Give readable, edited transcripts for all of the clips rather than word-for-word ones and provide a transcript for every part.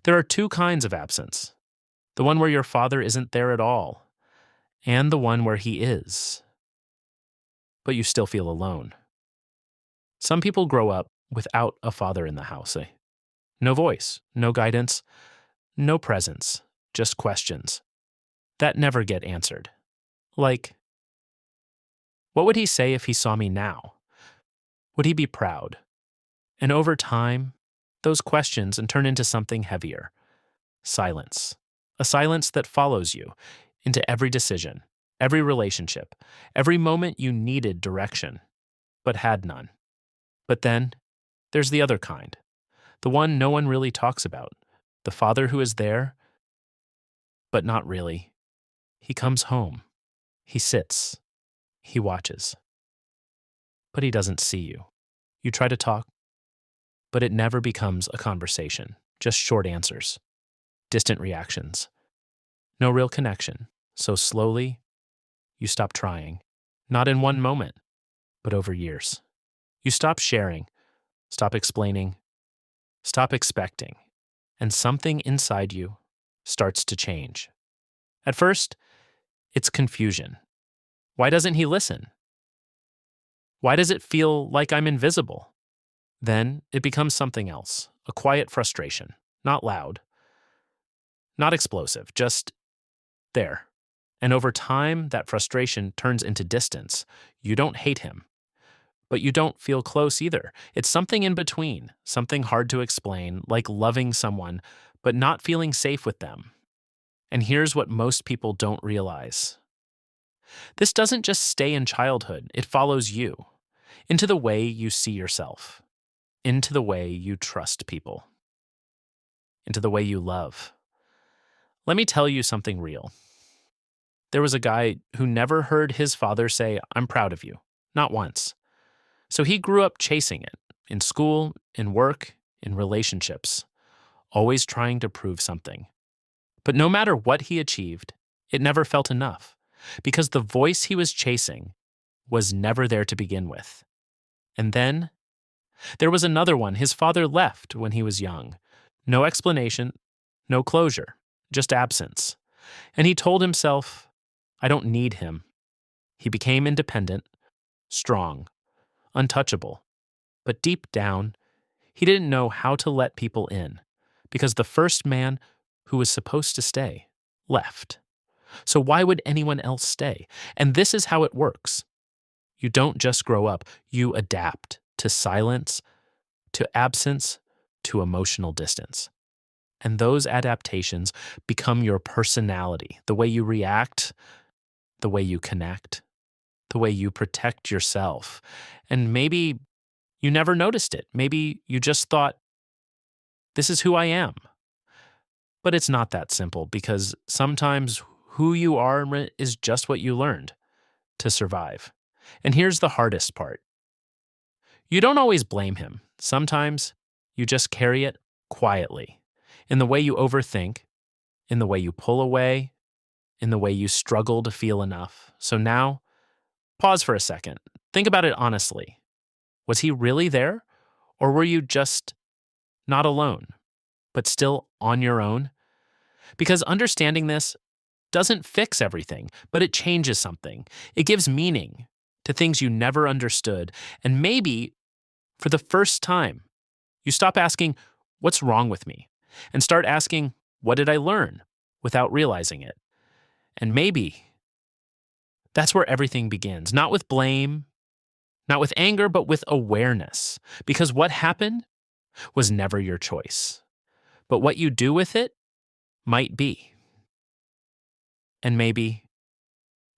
There are two kinds of absence: the one where your father isn't there at all, and the one where he is, but you still feel alone. Some people grow up without a father in the house. No voice, no guidance, no presence, just questions that never get answered. Like, what would he say if he saw me now? Would he be proud? And over time, those questions turn into something heavier: silence. A silence that follows you into every decision, every relationship, every moment you needed direction, but had none. But then, there's the other kind, the one no one really talks about: the father who is there, but not really. He comes home. He sits. He watches. But he doesn't see you. You try to talk, but it never becomes a conversation, just short answers, distant reactions. No real connection. So slowly, you stop trying. Not in one moment, but over years. You stop sharing, stop explaining, stop expecting, and something inside you starts to change. At first, it's confusion. Why doesn't he listen? Why does it feel like I'm invisible? Then it becomes something else: a quiet frustration, not loud, not explosive, just there. And over time, that frustration turns into distance. You don't hate him, but you don't feel close either. It's something in between, something hard to explain, like loving someone, but not feeling safe with them. And here's what most people don't realize: this doesn't just stay in childhood, it follows you into the way you see yourself, into the way you trust people, into the way you love. Let me tell you something real. There was a guy who never heard his father say, "I'm proud of you," not once. So he grew up chasing it, in school, in work, in relationships, always trying to prove something. But no matter what he achieved, it never felt enough, because the voice he was chasing was never there to begin with. And then there was another one. His father left when he was young. No explanation, no closure, just absence. And he told himself, "I don't need him." He became independent, strong, untouchable. But deep down, he didn't know how to let people in, because the first man who was supposed to stay left. So why would anyone else stay? And this is how it works. You don't just grow up, you adapt to silence, to absence, to emotional distance. And those adaptations become your personality: the way you react, the way you connect, the way you protect yourself. And maybe you never noticed it. Maybe you just thought, "This is who I am." But it's not that simple, because sometimes who you are is just what you learned to survive. And here's the hardest part: you don't always blame him. Sometimes you just carry it quietly, in the way you overthink, in the way you pull away, in the way you struggle to feel enough. So now, pause for a second. Think about it honestly. Was he really there? Or were you just not alone, but still on your own? Because understanding this doesn't fix everything, but it changes something. It gives meaning to things you never understood. And maybe, for the first time, you stop asking, "What's wrong with me?" and start asking, "What did I learn?" without realizing it. And maybe that's where everything begins. Not with blame, not with anger, but with awareness. Because what happened was never your choice. But what you do with it might be. And maybe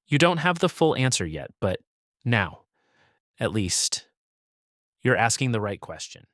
you don't have the full answer yet, but now, at least, you're asking the right question.